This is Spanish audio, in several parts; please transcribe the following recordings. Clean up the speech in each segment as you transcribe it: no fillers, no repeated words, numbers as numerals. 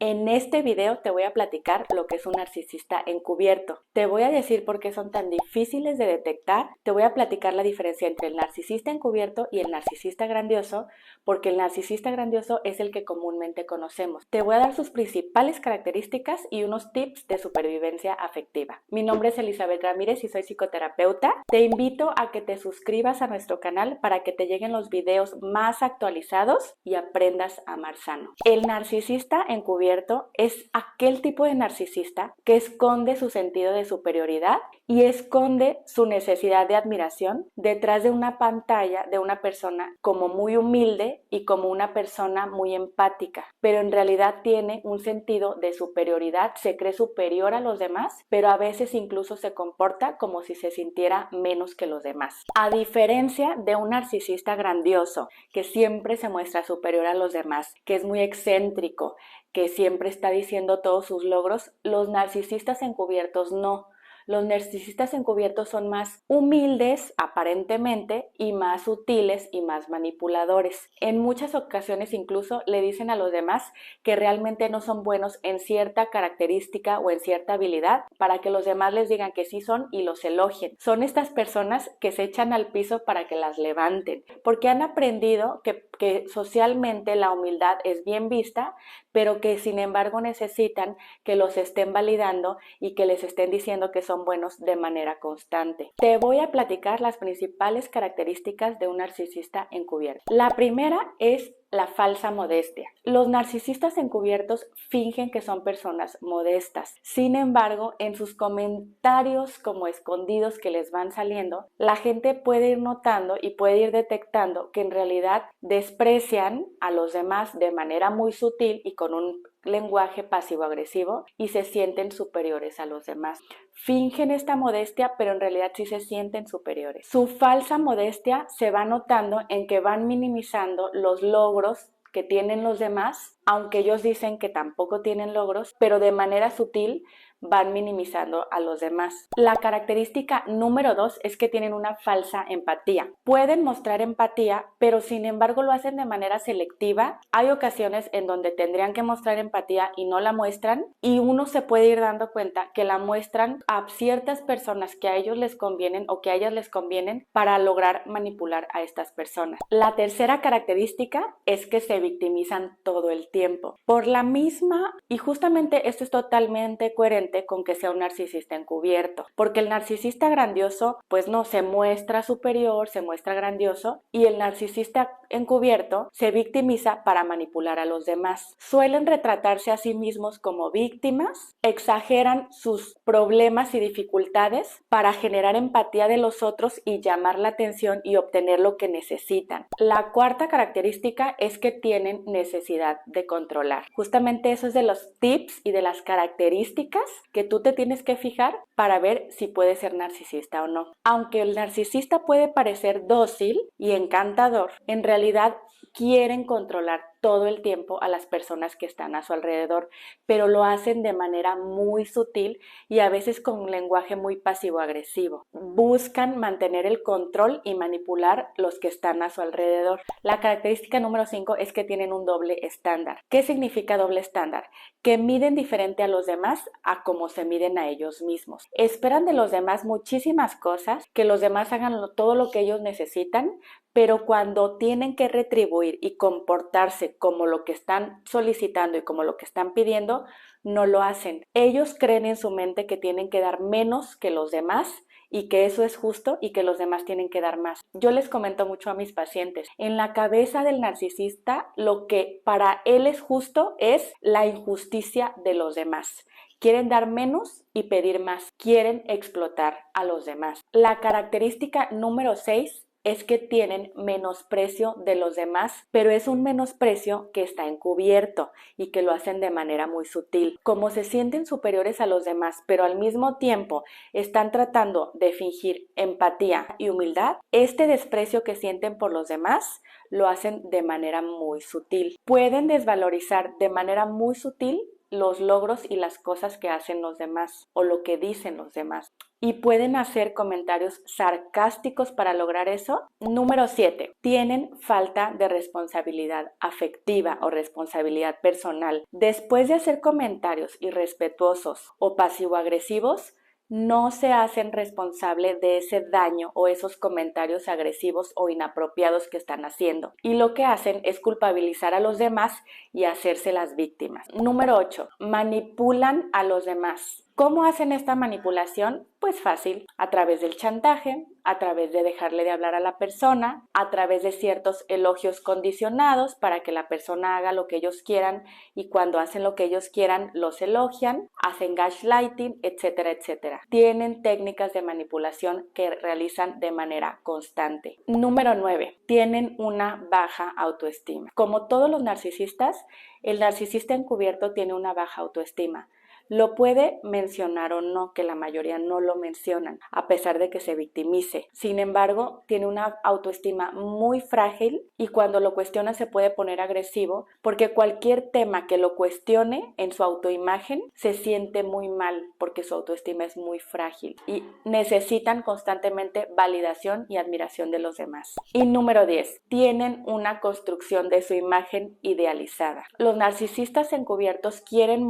En este video te voy a platicar lo que es un narcisista encubierto. Te voy a decir por qué son tan difíciles de detectar. Te voy a platicar la diferencia entre el narcisista encubierto y el narcisista grandioso, porque el narcisista grandioso es el que comúnmente conocemos. Te voy a dar sus principales características y unos tips de supervivencia afectiva. Mi nombre es Elizabeth Ramírez y soy psicoterapeuta. Te invito a que te suscribas a nuestro canal para que te lleguen los videos más actualizados y aprendas a amar sano. El narcisista encubierto es aquel tipo de narcisista que esconde su sentido de superioridad y esconde su necesidad de admiración detrás de una pantalla de una persona como muy humilde y como una persona muy empática, pero en realidad tiene un sentido de superioridad, se cree superior a los demás, pero a veces incluso se comporta como si se sintiera menos que los demás. A diferencia de un narcisista grandioso, que siempre se muestra superior a los demás, que es muy excéntrico, que siempre está diciendo todos sus logros, los narcisistas encubiertos no. Los narcisistas encubiertos son más humildes aparentemente y más sutiles y más manipuladores. En muchas ocasiones incluso le dicen a los demás que realmente no son buenos en cierta característica o en cierta habilidad para que los demás les digan que sí son y los elogien. Son estas personas que se echan al piso para que las levanten, porque han aprendido que socialmente la humildad es bien vista, pero que sin embargo necesitan que los estén validando y que les estén diciendo que son buenos de manera constante. Te voy a platicar las principales características de un narcisista encubierto. La primera es la falsa modestia. Los narcisistas encubiertos fingen que son personas modestas. Sin embargo, en sus comentarios como escondidos que les van saliendo, la gente puede ir notando y puede ir detectando que en realidad desprecian a los demás de manera muy sutil y con un lenguaje pasivo-agresivo y se sienten superiores a los demás. Fingen esta modestia, pero en realidad sí se sienten superiores. Su falsa modestia se va notando en que van minimizando los logros que tienen los demás, aunque ellos dicen que tampoco tienen logros, pero de manera sutil van minimizando a los demás. La característica número 2 es que tienen una falsa empatía. Pueden mostrar empatía, pero sin embargo lo hacen de manera selectiva. Hay ocasiones en donde tendrían que mostrar empatía y no la muestran, y uno se puede ir dando cuenta que la muestran a ciertas personas que a ellos les convienen o que a ellas les convienen para lograr manipular a estas personas. La tercera característica es que se victimizan todo el tiempo. Por la misma, y justamente esto es totalmente coherente con que sea un narcisista encubierto, porque el narcisista grandioso pues no se muestra superior, se muestra grandioso, y el narcisista encubierto se victimiza para manipular a los demás. Suelen retratarse a sí mismos como víctimas, exageran sus problemas y dificultades para generar empatía de los otros y llamar la atención y obtener lo que necesitan. La cuarta característica es que tienen necesidad de controlar. Justamente eso es de los tips y de las características que tú te tienes que fijar para ver si puedes ser narcisista o no. Aunque el narcisista puede parecer dócil y encantador, en realidad quieren controlar todo el tiempo a las personas que están a su alrededor, pero lo hacen de manera muy sutil y a veces con un lenguaje muy pasivo-agresivo. Buscan mantener el control y manipular los que están a su alrededor. La característica número 5 es que tienen un doble estándar. ¿Qué significa doble estándar? Que miden diferente a los demás a como se miden a ellos mismos. Esperan de los demás muchísimas cosas, que los demás hagan todo lo que ellos necesitan, pero cuando tienen que retribuir y comportarse como lo que están solicitando y como lo que están pidiendo, no lo hacen. Ellos creen en su mente que tienen que dar menos que los demás y que eso es justo y que los demás tienen que dar más. Yo les comento mucho a mis pacientes, en la cabeza del narcisista lo que para él es justo es la injusticia de los demás. Quieren dar menos y pedir más. Quieren explotar a los demás. La característica número 6 es que tienen menosprecio de los demás, pero es un menosprecio que está encubierto y que lo hacen de manera muy sutil. Como se sienten superiores a los demás, pero al mismo tiempo están tratando de fingir empatía y humildad, este desprecio que sienten por los demás lo hacen de manera muy sutil. Pueden desvalorizar de manera muy sutil los logros y las cosas que hacen los demás o lo que dicen los demás. Y pueden hacer comentarios sarcásticos para lograr eso. Número 7. Tienen falta de responsabilidad afectiva o responsabilidad personal. Después de hacer comentarios irrespetuosos o pasivo-agresivos, no se hacen responsable de ese daño o esos comentarios agresivos o inapropiados que están haciendo. Y lo que hacen es culpabilizar a los demás y hacerse las víctimas. Número 8. Manipulan a los demás. ¿Cómo hacen esta manipulación? Pues fácil, a través del chantaje, a través de dejarle de hablar a la persona, a través de ciertos elogios condicionados para que la persona haga lo que ellos quieran y cuando hacen lo que ellos quieran los elogian, hacen gaslighting, etcétera, etcétera. Tienen técnicas de manipulación que realizan de manera constante. Número 9. Tienen una baja autoestima. Como todos los narcisistas, el narcisista encubierto tiene una baja autoestima. Lo puede mencionar o no, que la mayoría no lo mencionan, a pesar de que se victimice. Sin embargo, tiene una autoestima muy frágil y cuando lo cuestiona se puede poner agresivo porque cualquier tema que lo cuestione en su autoimagen se siente muy mal porque su autoestima es muy frágil y necesitan constantemente validación y admiración de los demás. Y número 10. Tienen una construcción de su imagen idealizada. Los narcisistas encubiertos quieren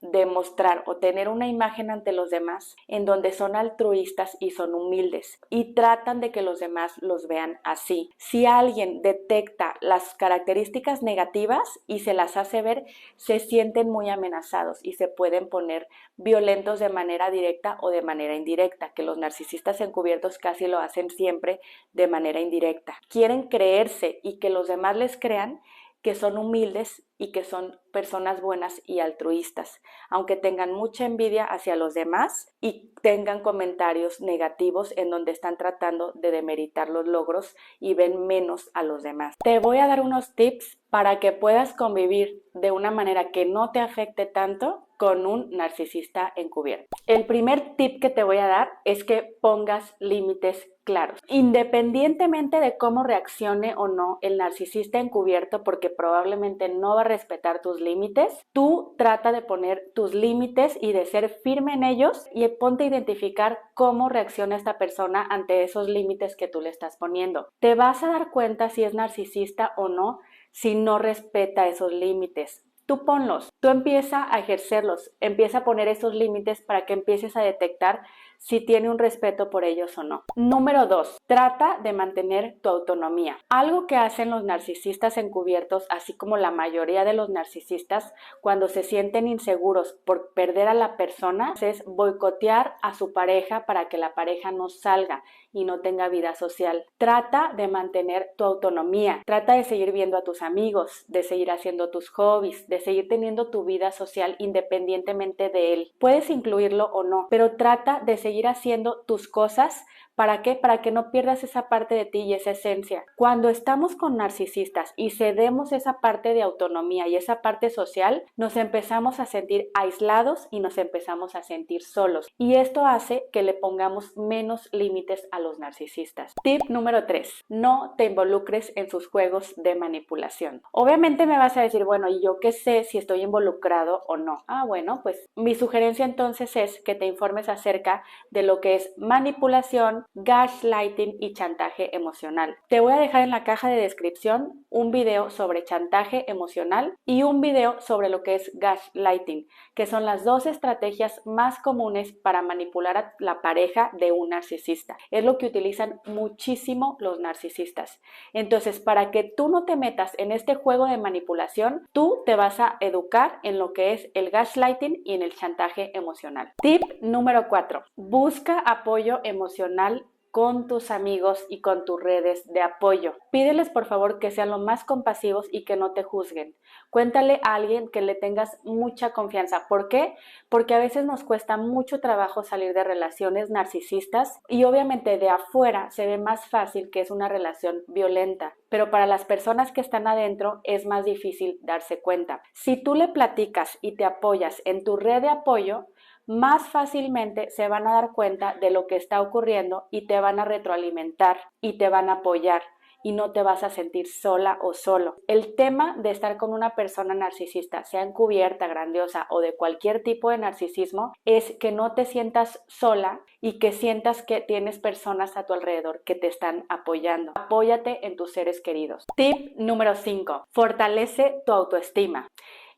demostrar o tener una imagen ante los demás en donde son altruistas y son humildes y tratan de que los demás los vean así. Si alguien detecta las características negativas y se las hace ver, se sienten muy amenazados y se pueden poner violentos de manera directa o de manera indirecta, que los narcisistas encubiertos casi lo hacen siempre de manera indirecta. Quieren creerse y que los demás les crean que son humildes y que son personas buenas y altruistas, aunque tengan mucha envidia hacia los demás y tengan comentarios negativos en donde están tratando de demeritar los logros y ven menos a los demás. Te voy a dar unos tips para que puedas convivir de una manera que no te afecte tanto con un narcisista encubierto. El primer tip que te voy a dar es que pongas límites claros. Independientemente de cómo reaccione o no el narcisista encubierto, porque probablemente no va a respetar tus límites, tú trata de poner tus límites y de ser firme en ellos y ponte a identificar cómo reacciona esta persona ante esos límites que tú le estás poniendo. Te vas a dar cuenta si es narcisista o no si no respeta esos límites. Tú ponlos, tú empieza a ejercerlos, empieza a poner esos límites para que empieces a detectar si tiene un respeto por ellos o no. Número 2, trata de mantener tu autonomía. Algo que hacen los narcisistas encubiertos, así como la mayoría de los narcisistas, cuando se sienten inseguros por perder a la persona, es boicotear a su pareja para que la pareja no salga y no tenga vida social. Trata de mantener tu autonomía, trata de seguir viendo a tus amigos, de seguir haciendo tus hobbies, de seguir teniendo tu vida social independientemente de él. Puedes incluirlo o no, pero trata de seguir haciendo tus cosas. ¿Para qué? Para que no pierdas esa parte de ti y esa esencia. Cuando estamos con narcisistas y cedemos esa parte de autonomía y esa parte social, nos empezamos a sentir aislados y nos empezamos a sentir solos. Y esto hace que le pongamos menos límites a los narcisistas. Tip número 3. No te involucres en sus juegos de manipulación. Obviamente me vas a decir, bueno, ¿y yo qué sé si estoy involucrado o no? Bueno, pues mi sugerencia entonces es que te informes acerca de lo que es manipulación, gaslighting y chantaje emocional. Te voy a dejar en la caja de descripción un video sobre chantaje emocional y un video sobre lo que es gaslighting, que son las dos estrategias más comunes para manipular a la pareja de un narcisista. Es lo que utilizan muchísimo los narcisistas. Entonces, para que tú no te metas en este juego de manipulación, tú te vas a educar en lo que es el gaslighting y en el chantaje emocional. Tip número 4. Busca apoyo emocional con tus amigos y con tus redes de apoyo. Pídeles por favor que sean lo más compasivos y que no te juzguen. Cuéntale a alguien que le tengas mucha confianza. ¿Por qué? Porque a veces nos cuesta mucho trabajo salir de relaciones narcisistas y obviamente de afuera se ve más fácil que es una relación violenta, pero para las personas que están adentro es más difícil darse cuenta. Si tú le platicas y te apoyas en tu red de apoyo, más fácilmente se van a dar cuenta de lo que está ocurriendo y te van a retroalimentar y te van a apoyar y no te vas a sentir sola o solo. El tema de estar con una persona narcisista, sea encubierta, grandiosa o de cualquier tipo de narcisismo, es que no te sientas sola y que sientas que tienes personas a tu alrededor que te están apoyando. Apóyate en tus seres queridos. Tip número 5. Fortalece tu autoestima.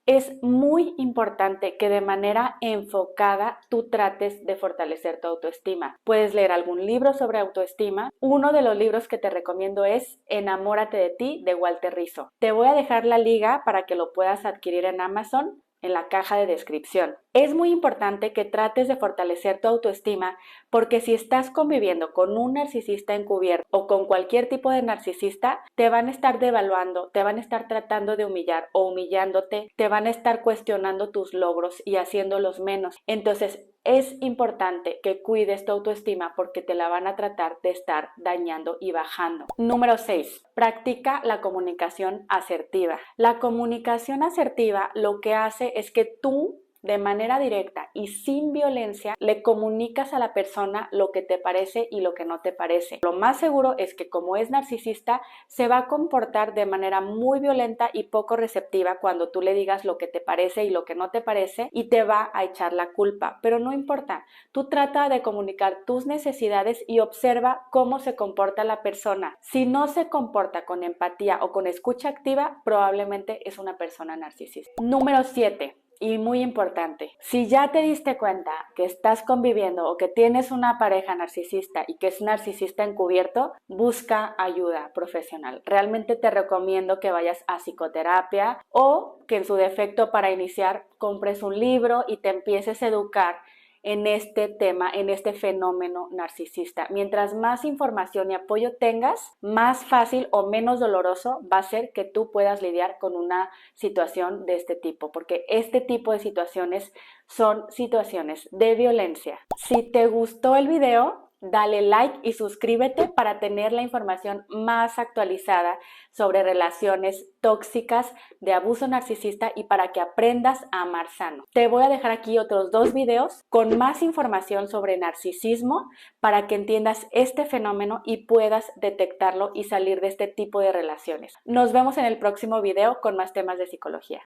Es muy importante que de manera enfocada tú trates de fortalecer tu autoestima. Puedes leer algún libro sobre autoestima. Uno de los libros que te recomiendo es Enamórate de ti, de Walter Rizzo. Te voy a dejar la liga para que lo puedas adquirir en Amazon en la caja de descripción. Es muy importante que trates de fortalecer tu autoestima porque si estás conviviendo con un narcisista encubierto o con cualquier tipo de narcisista, te van a estar devaluando, te van a estar tratando de humillar o humillándote, te van a estar cuestionando tus logros y haciéndolos menos. Entonces, es importante que cuides tu autoestima porque te la van a tratar de estar dañando y bajando. Número 6. Practica la comunicación asertiva. La comunicación asertiva lo que hace es que tú, de manera directa y sin violencia, le comunicas a la persona lo que te parece y lo que no te parece. Lo más seguro es que como es narcisista, se va a comportar de manera muy violenta y poco receptiva cuando tú le digas lo que te parece y lo que no te parece y te va a echar la culpa. Pero no importa, tú trata de comunicar tus necesidades y observa cómo se comporta la persona. Si no se comporta con empatía o con escucha activa, probablemente es una persona narcisista. Número 7. Y muy importante, si ya te diste cuenta que estás conviviendo o que tienes una pareja narcisista y que es narcisista encubierto, busca ayuda profesional. Realmente te recomiendo que vayas a psicoterapia o que en su defecto para iniciar compres un libro y te empieces a educar en este tema, en este fenómeno narcisista. Mientras más información y apoyo tengas, más fácil o menos doloroso va a ser que tú puedas lidiar con una situación de este tipo, porque este tipo de situaciones son situaciones de violencia. Si te gustó el video, dale like y suscríbete para tener la información más actualizada sobre relaciones tóxicas de abuso narcisista y para que aprendas a amar sano. Te voy a dejar aquí otros 2 videos con más información sobre narcisismo para que entiendas este fenómeno y puedas detectarlo y salir de este tipo de relaciones. Nos vemos en el próximo video con más temas de psicología.